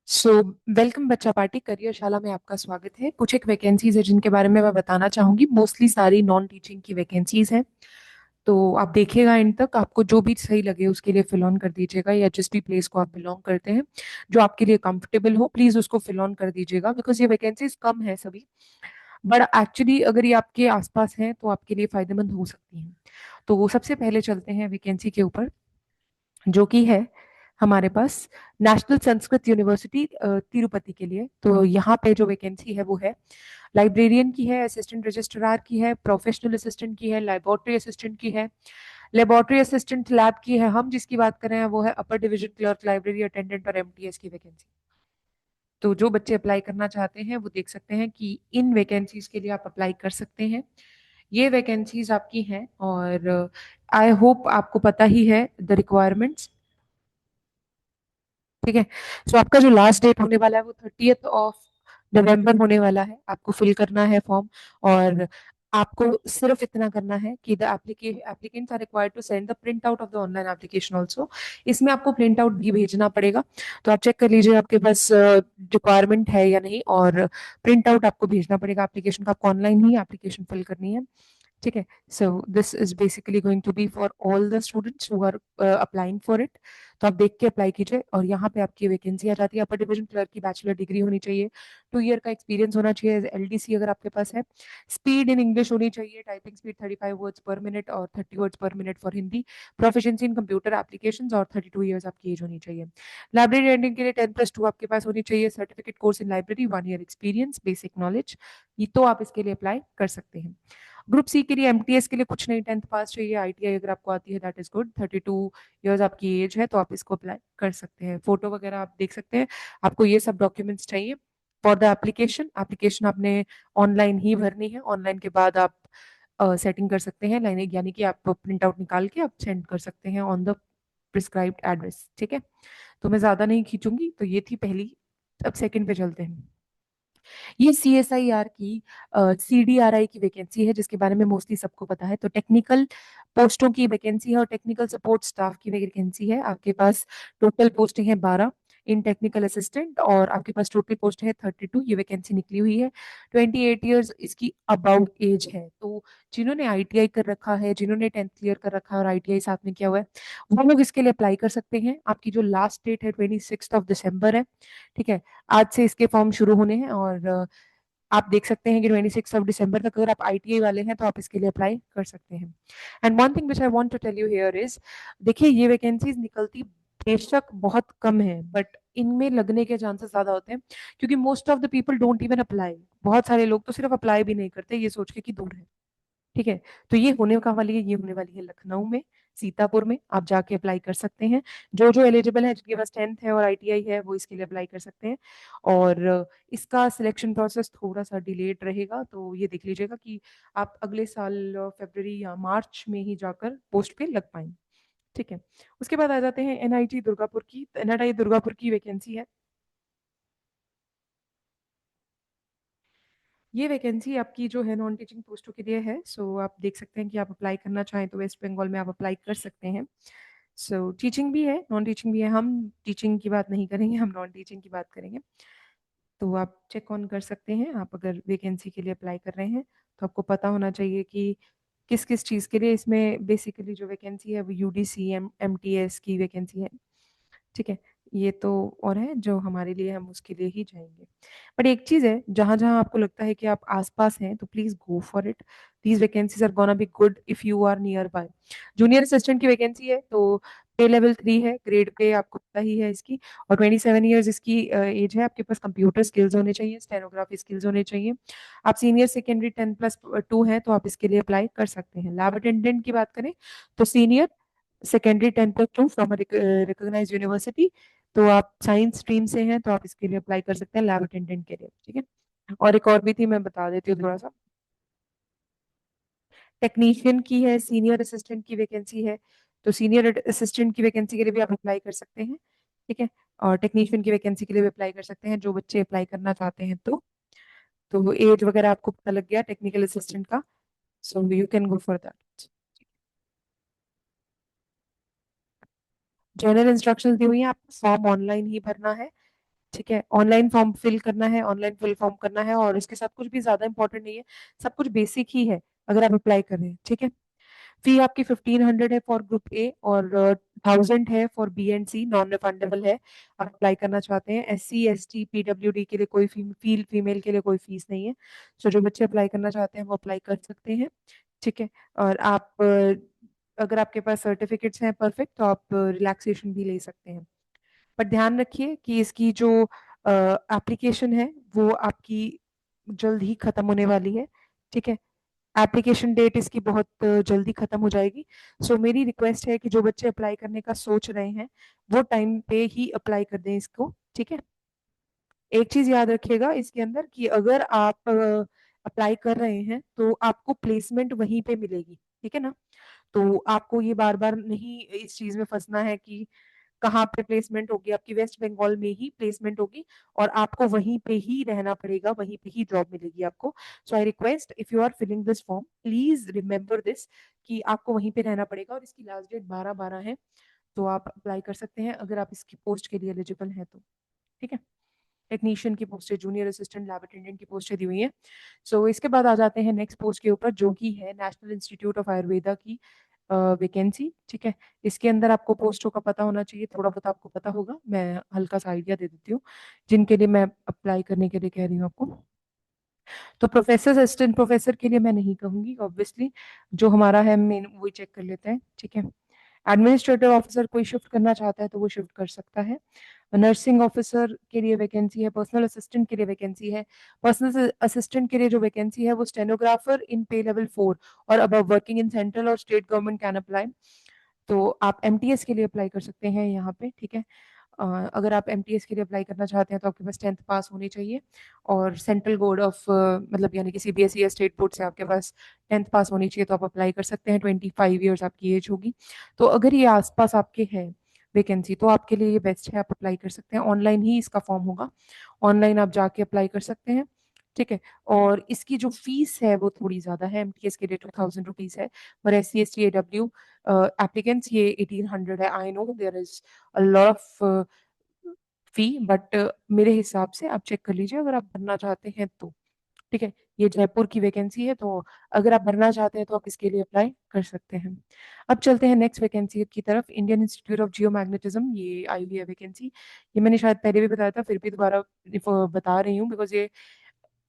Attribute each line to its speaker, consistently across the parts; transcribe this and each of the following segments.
Speaker 1: So welcome बच्चा party कार्यशाला में आपका स्वागत है। कुछ एक वैकेंसीज है जिनके बारे में मैं बताना चाहूंगी। मोस्टली सारी नॉन टीचिंग की वैकेंसीज हैं, तो आप देखिएगा इन तक, आपको जो भी सही लगे उसके लिए फिल ऑन कर दीजिएगा, या जिस भी प्लेस को आप बिलोंग करते हैं जो आपके लिए कंफर्टेबल हो प्लीज उसको फिल ऑन कर दीजिएगा, बिकॉज ये वैकेंसीज कम है सभी, बट एक्चुअली अगर ये आपके आसपास हैं तो आपके लिए फायदेमंद हो सकती हैं। तो वो सबसे पहले चलते हैं वैकेंसी के ऊपर, जो कि है हमारे पास नेशनल संस्कृत यूनिवर्सिटी तिरुपति के लिए। तो यहाँ पे जो वैकेंसी है वो है लाइब्रेरियन की है, असिस्टेंट रजिस्ट्रार की है, प्रोफेशनल असिस्टेंट की है, लेबोरेटरी असिस्टेंट की है, लेबोरेटरी असिस्टेंट लैब की है। हम जिसकी बात कर रहे हैं वो है upper division clerk, library attendant और एमटीएस की वैकेंसी। तो जो बच्चे अप्लाई करना चाहते हैं वो देख सकते हैं कि इन वैकेंसीज के लिए आप अप्लाई कर सकते हैं। ये वैकेंसीज आपकी हैं, और आई होप आपको पता ही है द रिक्वायरमेंट्स। ठीक है। सो आपका जो लास्ट डेट होने वाला है वो 30th ऑफ नवंबर होने वाला है। आपको फिल करना है फॉर्म, और आपको सिर्फ इतना करना है कि the applicants are required to send the print out of the online application also. इसमें आपको प्रिंट आउट भी भेजना पड़ेगा, तो आप चेक कर लीजिए आपके पास रिक्वायरमेंट है या नहीं, और प्रिंट आउट आपको भेजना पड़ेगा एप्लीकेशन का। आपको ऑनलाइन ही एप्लीकेशन फिल करनी है। ठीक है। So this is basically going to be for all the students who are applying for it. तो आप देख के अप्लाई कीजिए, और यहाँ पे आपकी वैकेंसी आ जाती है। अपर डिवीजन क्लर्क की बैचलर डिग्री होनी चाहिए, 2 ईयर का एक्सपीरियंस होना चाहिए, एलडीसी अगर आपके पास है। स्पीड इन इंग्लिश होनी चाहिए, टाइपिंग स्पीड 35 वर्ड्स पर मिनट और 30 वर्ड्स पर minute for Hindi. Proficiency in computer applications, और 32 ईयर्स आपकी एज होनी चाहिए। लाइब्रेरी एंडिंग के लिए 10+2 आपके पास होनी चाहिए। Certificate course in library, 1 year experience, basic knowledge. ये तो आप इसके लिए अप्लाई कर सकते हैं। ग्रुप सी के लिए, एमटीएस के लिए कुछ नहीं, 10th पास चाहिए। आईटीआई अगर आपको आती है दैट इज गुड। 32 ईयर्स आपकी एज है तो आप इसको अप्लाई कर सकते हैं। फोटो वगैरह आप देख सकते हैं। आपको ये सब डॉक्यूमेंट्स चाहिए फॉर द एप्लीकेशन। एप्लीकेशन आपने ऑनलाइन ही भरनी है। ऑनलाइन के बाद आप सेटिंग कर सकते हैं लाइन, यानी कि आप प्रिंट आउट निकाल के आप सेंड कर सकते हैं ऑन द प्रिस्क्राइब्ड एड्रेस। ठीक है। तो मैं ज्यादा नहीं खींचूंगी। तो ये थी पहली। अब सेकंड पे चलते हैं। ये सीएसआईआर की सीडीआरआई की वैकेंसी है, जिसके बारे में मोस्टली सबको पता है। तो टेक्निकल पोस्टों की वैकेंसी है, और टेक्निकल सपोर्ट स्टाफ की वैकेंसी है। आपके पास टोटल पोस्टिंग है 12 इन टेक्निकल असिस्टेंट, और आपके पास टोटल पोस्ट है 32। ये वैकेंसी निकली हुई है। 28 ईयर्स इसकी अबाउट एज है। तो जिन्होंने आईटीआई कर रखा है, जिन्होंने 10th क्लियर कर रखा है और आईटीआई साथ में किया हुआ है, वो लोग इसके लिए अप्लाई कर सकते हैं। आपकी जो लास्ट डेट है 26 दिसंबर है। ठीक है। आज से इसके फॉर्म शुरू होने हैं, और आप देख सकते हैं कि 26 दिसंबर तक अगर आप आईटीआई वाले हैं तो आप इसके लिए अप्लाई कर सकते हैं। And one thing which I want to tell you here is, देखिए ये वैकेंसीज निकलती बेशक बहुत कम है, बट इनमें लगने के चांसेस ज्यादा होते हैं, क्योंकि most of the people don't even apply. बहुत सारे लोग तो सिर्फ अप्लाई भी नहीं करते, ये सोच के कि दूर है। ठीक है। तो ये होने का वाली है, ये होने वाली है लखनऊ में, सीतापुर में। आप जाके अप्लाई कर सकते हैं। जो जो एलिजिबल है, जिनके पास 10th है और आईटीआई है, वो इसके लिए अप्लाई कर सकते हैं। और इसका सिलेक्शन प्रोसेस थोड़ा सा डिलेड रहेगा, तो ये देख लीजिएगा कि आप अगले साल फरवरी या मार्च में ही जाकर पोस्ट पे लग पाएंगे। ठीक है। उसके बाद आ जाते हैं एनआईटी दुर्गापुर की। एनआईटी दुर्गापुर की वैकेंसी है। ये वैकेंसी आपकी जो है नॉन टीचिंग पोस्टों के लिए है। सो आप देख सकते हैं कि आप अप्लाई करना चाहें तो वेस्ट बंगाल में आप अप्लाई कर सकते हैं। सो टीचिंग भी है, नॉन टीचिंग भी है। हम टीचिंग की बात नहीं करेंगे, हम नॉन टीचिंग की बात करेंगे। तो आप चेक ऑन कर सकते हैं। आप अगर वैकेंसी के लिए अप्लाई कर रहे हैं तो आपको पता होना चाहिए कि किस किस चीज़ के लिए। इसमें बेसिकली जो वैकेंसी है वो यूडीसी एमटीएस की वैकेंसी है। ठीक है। ये तो और है जो हमारे लिए, हम उसके लिए ही जाएंगे। बट एक चीज है, जहां जहां आपको लगता है कि आप आसपास हैं तो please go for it. These vacancies are gonna be good if you are nearby. Junior assistant की वैकेंसी है, तो पे लेवल 3 है, ग्रेड पे आपको पता ही है इसकी। और 27 ईयर्स इसकी एज है। आपके पास कंप्यूटर स्किल्स होने चाहिए, स्टेनोग्राफी स्किल्स होने चाहिए। आप सीनियर सेकेंडरी 10+2 हैं तो आप इसके लिए अप्लाई कर सकते हैं। लैब अटेंडेंट की बात करें तो senior secondary 10+2 from recognised university. तो आप साइंस स्ट्रीम से हैं तो आप इसके लिए अप्लाई कर सकते हैं लैब अटेंडेंट के लिए। ठीक है। और एक और भी थी, मैं बता देती हूँ थोड़ा सा। टेक्नीशियन की है, सीनियर असिस्टेंट की वैकेंसी है। तो सीनियर असिस्टेंट की वैकेंसी के लिए भी आप अप्लाई कर सकते हैं। ठीक है। और टेक्नीशियन की वैकेंसी के लिए भी अप्लाई कर सकते हैं, जो बच्चे अप्लाई करना चाहते हैं। तो एज वगैरह आपको पता लग गया टेक्निकल असिस्टेंट का। So you can go for that. General instructions दी हुई हैं, आपको फॉर्म ऑनलाइन ही भरना है। ठीक है, ऑनलाइन फॉर्म फिल करना है, ऑनलाइन फिल फॉर्म करना है, और इसके साथ कुछ भी ज्यादा इंपॉर्टेंट नहीं है, सब कुछ बेसिक ही है अगर आप अप्लाई कर रहे हैं। ठीक है, फी आपकी 1500 है फॉर ग्रुप ए, और 1000 है for B and C, non refundable है। आप अप्लाई करना चाहते हैं, SC ST PWD के लिए कोई फीमेल के लिए कोई फीस नहीं है। सो जो बच्चे अप्लाई करना चाहते हैं वो अप्लाई कर सकते हैं। ठीक है, और आप अगर आपके पास सर्टिफिकेट्स हैं परफेक्ट, तो आप रिलैक्सेशन भी ले सकते हैं। पर ध्यान रखिए कि इसकी जो एप्लीकेशन है वो आपकी जल्द ही खत्म होने वाली है। ठीक है, एप्लीकेशन डेट इसकी बहुत जल्दी खत्म हो जाएगी। सो मेरी रिक्वेस्ट है कि जो बच्चे अप्लाई करने का सोच रहे हैं वो टाइम पे ही अप्लाई कर दें इसको। ठीक है, एक चीज याद रखिएगा इसके अंदर कि अगर आप अप्लाई कर रहे हैं तो आपको प्लेसमेंट वहीं पे मिलेगी। ठीक है ना, तो आपको ये बार बार नहीं इस चीज में फंसना है कि कहाँ पे प्लेसमेंट होगी। आपकी वेस्ट बंगाल में ही प्लेसमेंट होगी, और आपको वहीं पे ही रहना पड़ेगा, वहीं पे ही जॉब मिलेगी आपको। So I request, if you are filling this form, please remember this कि आपको वहीं पे रहना पड़ेगा, और इसकी लास्ट डेट 12/12 है। तो आप अप्लाई कर सकते हैं अगर आप इसकी पोस्ट के लिए एलिजिबल हैं तो। ठीक है, टेक्नीशियन की पोस्ट है, जूनियर असिस्टेंट लैब अटेंडेंट की पोस्टें दी हुई है। सो इसके बाद आ जाते हैं नेक्स्ट पोस्ट के ऊपर, जो कि है नेशनल इंस्टीट्यूट ऑफ आयुर्वेदा की वैकेंसी। ठीक है, इसके अंदर आपको पोस्टों का पता होना चाहिए, थोड़ा बहुत आपको पता होगा, मैं हल्का सा आइडिया दे देती हूँ जिनके लिए मैं अप्लाई करने के लिए कह रही हूँ आपको। तो प्रोफेसर असिस्टेंट प्रोफेसर के लिए मैं नहीं कहूंगी ऑब्वियसली, जो हमारा है मेन वही चेक कर लेते हैं। ठीक है, एडमिनिस्ट्रेटिव ऑफिसर कोई शिफ्ट करना चाहता है तो वो शिफ्ट कर सकता है। नर्सिंग ऑफिसर के लिए वैकेंसी है, पर्सनल असिस्टेंट के लिए वैकेंसी है। पर्सनल असिस्टेंट के लिए जो वैकेंसी है वो स्टेनोग्राफर इन पे लेवल 4 और अब वर्किंग इन सेंट्रल और स्टेट गवर्नमेंट कैन अप्लाई। तो आप MTS के लिए अप्लाई कर सकते हैं यहाँ पे। ठीक है, अगर आप MTS के लिए अप्लाई करना चाहते हैं तो आपके पास 10th पास होनी चाहिए, और सेंट्रल बोर्ड ऑफ मतलब यानी कि CBSE या स्टेट बोर्ड से आपके पास 10th पास होनी चाहिए, तो आप अप्लाई कर सकते हैं। 25 ईयर्स आपकी एज होगी। तो अगर ये आसपास आपके है वैकेंसी तो आपके लिए ये बेस्ट है, आप अप्लाई कर सकते हैं। ऑनलाइन ही इसका फॉर्म होगा, ऑनलाइन आप जाके अप्लाई कर सकते हैं। ठीक है, और इसकी जो फीस है वो थोड़ी ज्यादा है। MTS के लिए 2000 रुपीज है, और SC ST AW एप्लीकेंट्स ये 1800 है। I know there is a lot of fee, but मेरे हिसाब से आप चेक कर लीजिए अगर आप भरना चाहते हैं तो। ठीक है, ये जयपुर की वैकेंसी है, तो अगर आप भरना चाहते हैं तो आप इसके लिए अप्लाई कर सकते हैं। अब चलते हैं नेक्स्ट वैकेंसी की तरफ, Indian institute of geo magnetism, ये आई हुई है वैकेंसी। ये मैंने शायद पहले भी बताया था, फिर भी दोबारा बता रही हूँ बिकॉज ये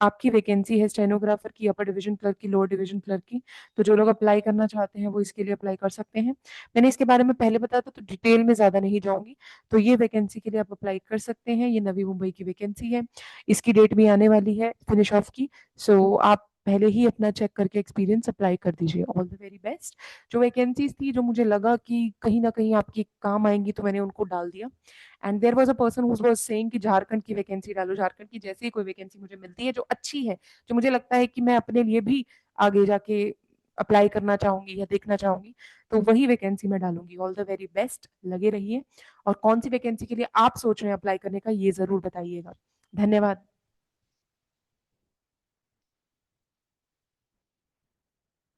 Speaker 1: आपकी वैकेंसी है स्टेनोग्राफर की, अपर डिवीजन क्लर्क की, लोअर डिवीजन क्लर्क की। तो जो लोग अप्लाई करना चाहते हैं वो इसके लिए अप्लाई कर सकते हैं। मैंने इसके बारे में पहले बताया था तो डिटेल में ज्यादा नहीं जाऊंगी। तो ये वैकेंसी के लिए आप अप्लाई कर सकते हैं, ये नवी मुंबई की वैकेंसी है, इसकी डेट भी आने वाली है फिनिश ऑफ की। सो आप पहले ही अपना चेक करके एक्सपीरियंस अप्लाई कर दीजिए। All the very best. जो वैकेंसीज थी जो मुझे लगा कि कहीं ना कहीं आपकी काम आएंगी तो मैंने उनको डाल दिया। And there was a person who was saying कि झारखंड की वैकेंसी डालो, झारखंड की जैसे ही कोई वैकेंसी मुझे मिलती है जो अच्छी है, जो मुझे लगता है कि मैं अपने लिए भी आगे जाके अप्लाई करना चाहूंगी या देखना चाहूंगी, तो वही वैकेंसी मैं डालूंगी। ऑल द वेरी बेस्ट, लगे रहिए। और कौन सी वैकेंसी के लिए आप सोच रहे हैं अप्लाई करने का ये जरूर बताइएगा। धन्यवाद।